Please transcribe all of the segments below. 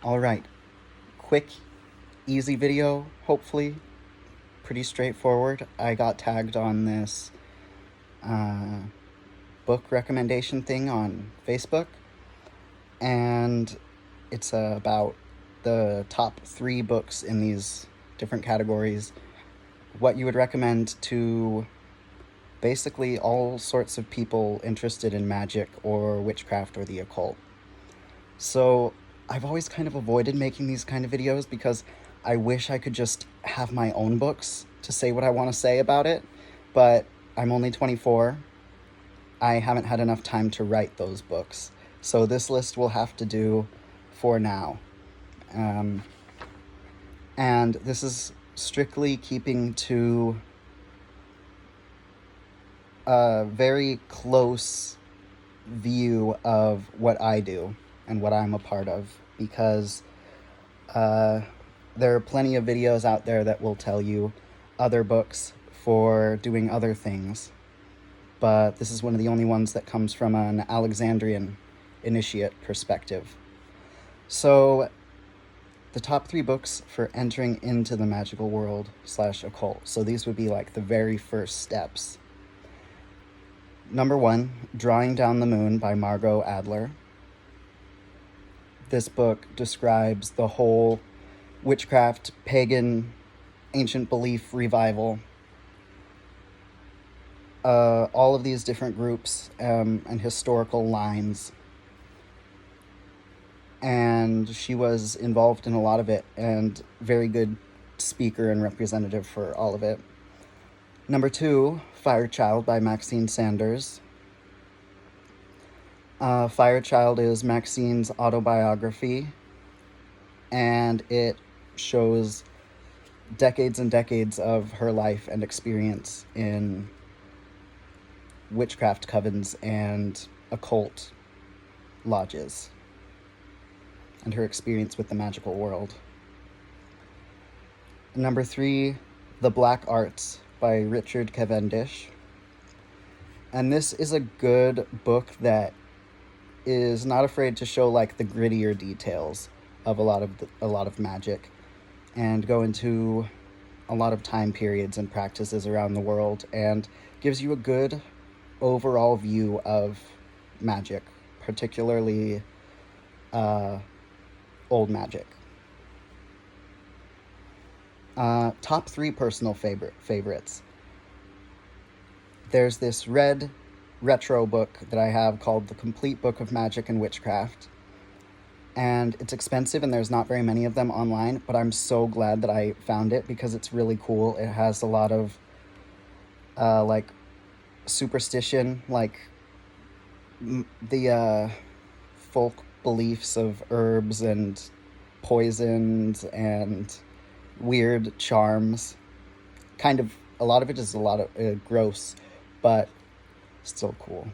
Alright, quick, easy video, hopefully. Pretty straightforward. I got tagged on this book recommendation thing on Facebook, and it's about the top 3 books in these different categories, what you would recommend to basically all sorts of people interested in magic or witchcraft or the occult. So I've always kind of avoided making these kind of videos because I wish I could just have my own books to say what I want to say about it, but I'm only 24. I haven't had enough time to write those books. So this list will have to do for now. And this is strictly keeping to a very close view of what I do and what I'm a part of, because there are plenty of videos out there that will tell you other books for doing other things, but this is one of the only ones that comes from an Alexandrian initiate perspective. So the top 3 books for entering into the magical world / occult. So these would be like the very first steps. Number 1, Drawing Down the Moon by Margot Adler. This book describes the whole witchcraft, pagan, ancient belief revival. All of these different groups and historical lines. And she was involved in a lot of it, and very good speaker and representative for all of it. Number 2, Firechild by Maxine Sanders. Firechild is Maxine's autobiography, and it shows decades and decades of her life and experience in witchcraft covens and occult lodges, and her experience with the magical world. Number 3, The Black Arts by Richard Cavendish. And this is a good book that is not afraid to show like the grittier details of a lot of magic, and go into a lot of time periods and practices around the world, and gives you a good overall view of magic, particularly old magic. Top 3 personal favorites. There's this red retro book that I have called The Complete Book of Magic and Witchcraft. And it's expensive and there's not very many of them online, but I'm so glad that I found it because it's really cool. It has a lot of like superstition, like the folk beliefs of herbs and poisons and weird charms. Kind of, a lot of it is a lot of gross, but still cool.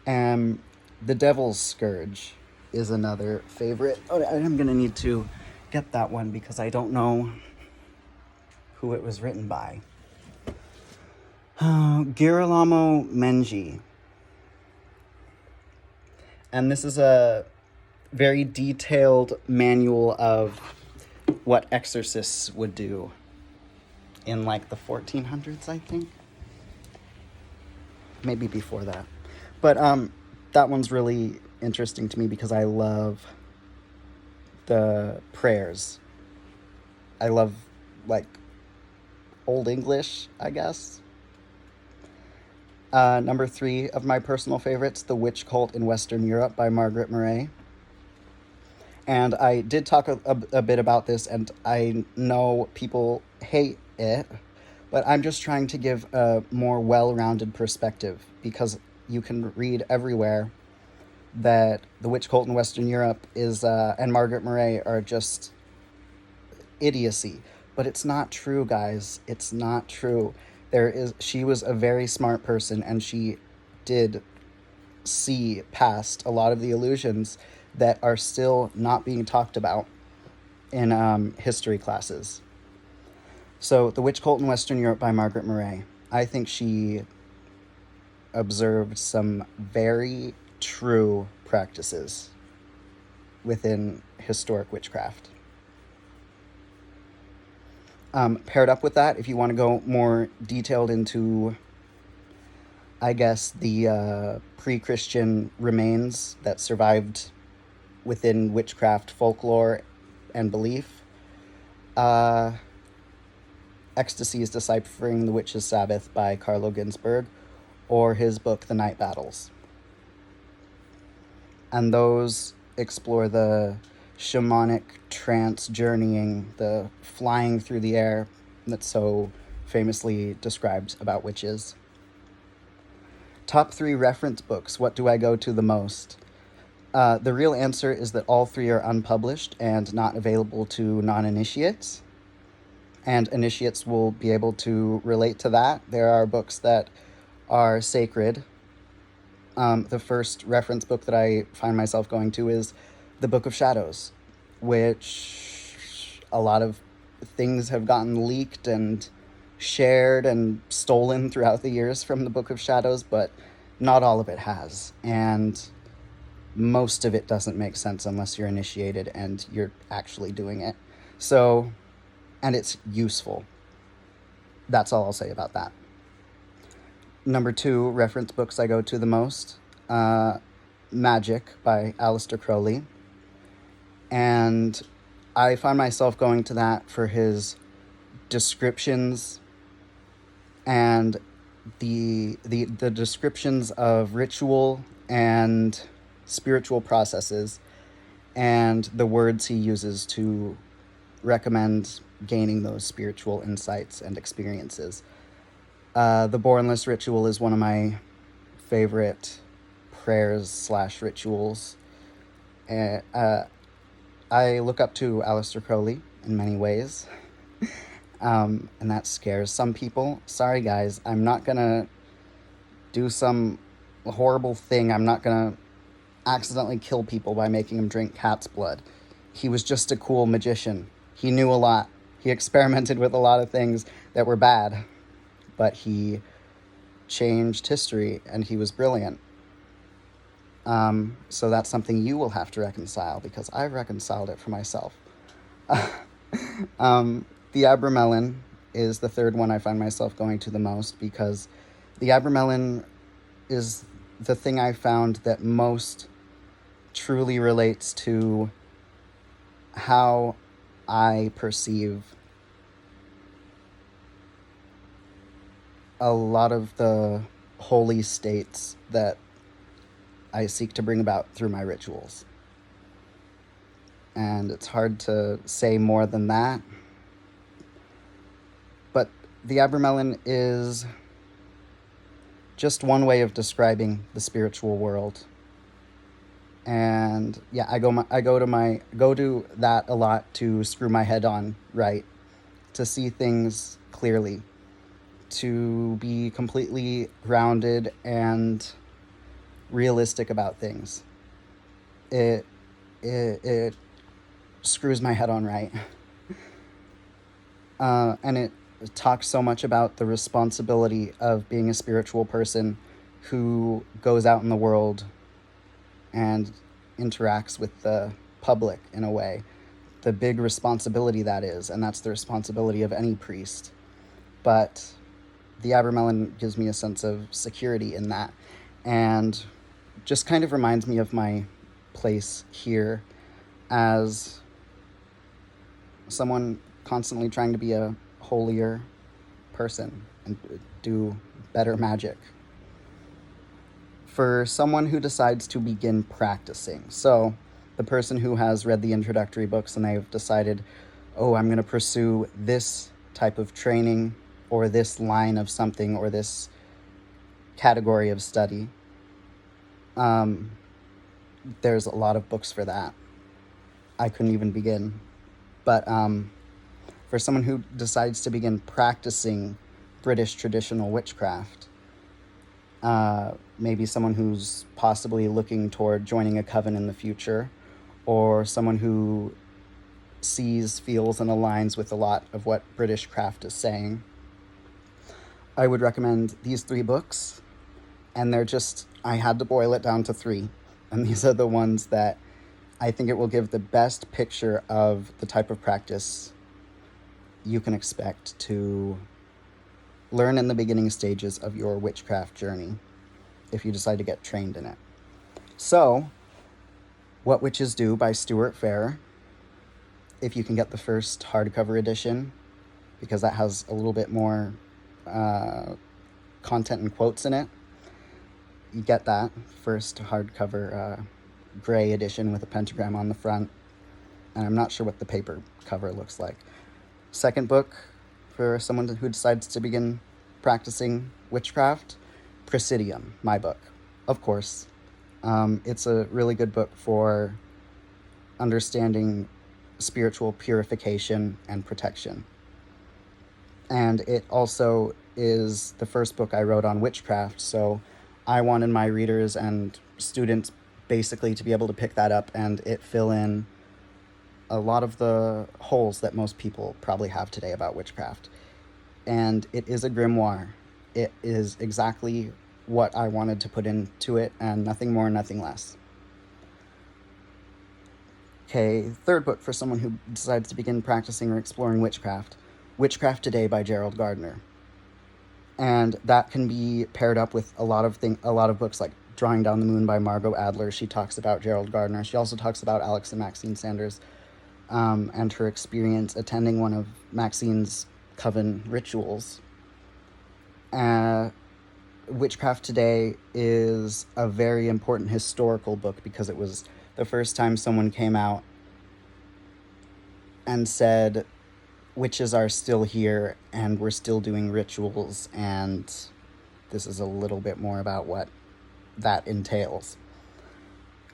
The Devil's Scourge is another favorite. Oh, I'm gonna need to get that one because I don't know who it was written by. Girolamo Menji. And this is a very detailed manual of what exorcists would do in like the 1400s, I think. Maybe before that. But that one's really interesting to me because I love the prayers. I love like Old English, I guess. Number 3 of my personal favorites, The Witch Cult in Western Europe by Margaret Murray. And I did talk a bit about this, and I know people hate it, but I'm just trying to give a more well-rounded perspective, because you can read everywhere that the witch cult in Western Europe is, and Margaret Murray are just idiocy. But it's not true, guys. It's not true. She was a very smart person, and she did see past a lot of the illusions that are still not being talked about in history classes. So, The Witch Cult in Western Europe by Margaret Murray. I think she observed some very true practices within historic witchcraft. Paired up with that, if you want to go more detailed into, I guess, the pre-Christian remains that survived within witchcraft folklore and belief, Ecstasy's Deciphering the Witch's Sabbath by Carlo Ginzburg, or his book, The Night Battles. And those explore the shamanic trance journeying, the flying through the air that's so famously described about witches. Top 3 reference books. What do I go to the most? The real answer is that all 3 are unpublished and not available to non-initiates. And initiates will be able to relate to that. There are books that are sacred. The first reference book that I find myself going to is The Book of Shadows, which a lot of things have gotten leaked and shared and stolen throughout the years from the Book of Shadows, but not all of it has. And most of it doesn't make sense unless you're initiated and you're actually doing it. So, and it's useful. That's all I'll say about that. Number 2 reference books I go to the most, Magic by Aleister Crowley. And I find myself going to that for his descriptions and the descriptions of ritual and spiritual processes and the words he uses to recommend gaining those spiritual insights and experiences. The Bornless Ritual is one of my favorite prayers/rituals. I look up to Aleister Crowley in many ways, and that scares some people. Sorry, guys, I'm not gonna do some horrible thing. I'm not gonna accidentally kill people by making them drink cat's blood. He was just a cool magician. He knew a lot. He experimented with a lot of things that were bad, but he changed history, and he was brilliant. So that's something you will have to reconcile, because I've reconciled it for myself. The Abramelin is the third one I find myself going to the most, because the Abramelin is the thing I found that most truly relates to how I perceive a lot of the holy states that I seek to bring about through my rituals. And it's hard to say more than that. But the Abramelin is just one way of describing the spiritual world. And yeah, I go to that a lot to screw my head on right, to see things clearly, to be completely grounded and realistic about things. It screws my head on right. And it talks so much about the responsibility of being a spiritual person who goes out in the world and interacts with the public in a way. The big responsibility that is, and that's the responsibility of any priest. But the Abramelin gives me a sense of security in that, and just kind of reminds me of my place here as someone constantly trying to be a holier person and do better magic. For someone who decides to begin practicing, so the person who has read the introductory books and they've decided, oh, I'm going to pursue this type of training or this line of something or this category of study, there's a lot of books for that. I couldn't even begin. But for someone who decides to begin practicing British traditional witchcraft, maybe someone who's possibly looking toward joining a coven in the future, or someone who sees, feels, and aligns with a lot of what British craft is saying, I would recommend these 3 books. And they're just, I had to boil it down to 3. And these are the ones that I think it will give the best picture of the type of practice you can expect to learn in the beginning stages of your witchcraft journey if you decide to get trained in it. So, What Witches Do by Stuart Fair, if you can get the first hardcover edition, because that has a little bit more content and quotes in it, you get that first hardcover gray edition with a pentagram on the front, and I'm not sure what the paper cover looks like. Second book for someone who decides to begin practicing witchcraft, Presidium, my book, of course. It's a really good book for understanding spiritual purification and protection. And it also is the first book I wrote on witchcraft, so I wanted my readers and students basically to be able to pick that up and it fill in a lot of the holes that most people probably have today about witchcraft. And it is a grimoire. It is exactly what I wanted to put into it, and nothing more, nothing less. Okay, third book for someone who decides to begin practicing or exploring witchcraft, Witchcraft Today by Gerald Gardner. And that can be paired up with a lot of books like Drawing Down the Moon by Margot Adler. She talks about Gerald Gardner. She also talks about Alex and Maxine Sanders and her experience attending one of Maxine's coven rituals. Witchcraft Today is a very important historical book because it was the first time someone came out and said, witches are still here and we're still doing rituals, and this is a little bit more about what that entails,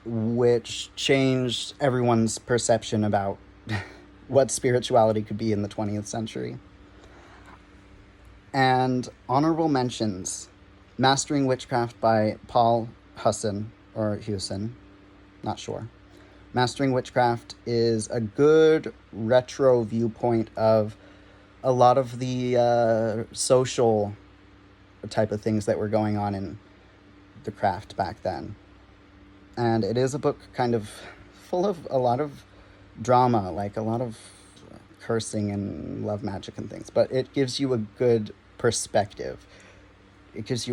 which changed everyone's perception about what spirituality could be in the 20th century. And honorable mentions, Mastering Witchcraft by Paul Husson, or Hewson, not sure. Mastering Witchcraft is a good retro viewpoint of a lot of the social type of things that were going on in the craft back then. And it is a book kind of full of a lot of drama, like a lot of cursing and love magic and things, but it gives you a good perspective. It's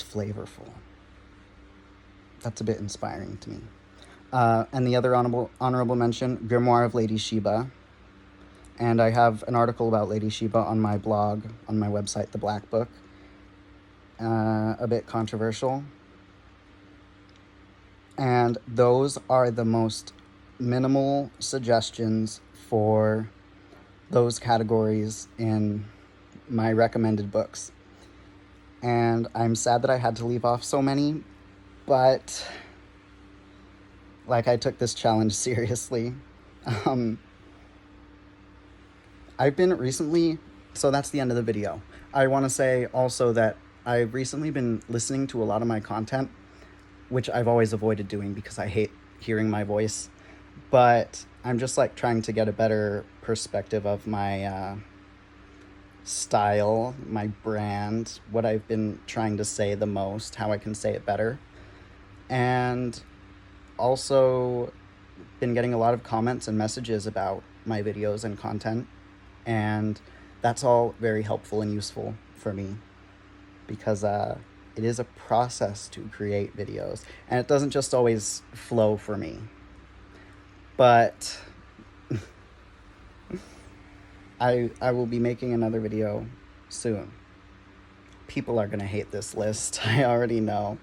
flavorful. That's a bit inspiring to me. And the other honorable mention, Grimoire of Lady Sheba. And I have an article about Lady Sheba on my blog, on my website, The Black Book. A bit controversial. And those are the most minimal suggestions for those categories in my recommended books. And I'm sad that I had to leave off so many, but I took this challenge seriously. I've been recently, so that's the end of the video. I want to say also that I've recently been listening to a lot of my content, which I've always avoided doing because I hate hearing my voice, but I'm just trying to get a better perspective of my style, my brand, what I've been trying to say the most, how I can say it better. And also been getting a lot of comments and messages about my videos and content, and that's all very helpful and useful for me because it is a process to create videos, and it doesn't just always flow for me. But I will be making another video soon. People are gonna hate this list, I already know.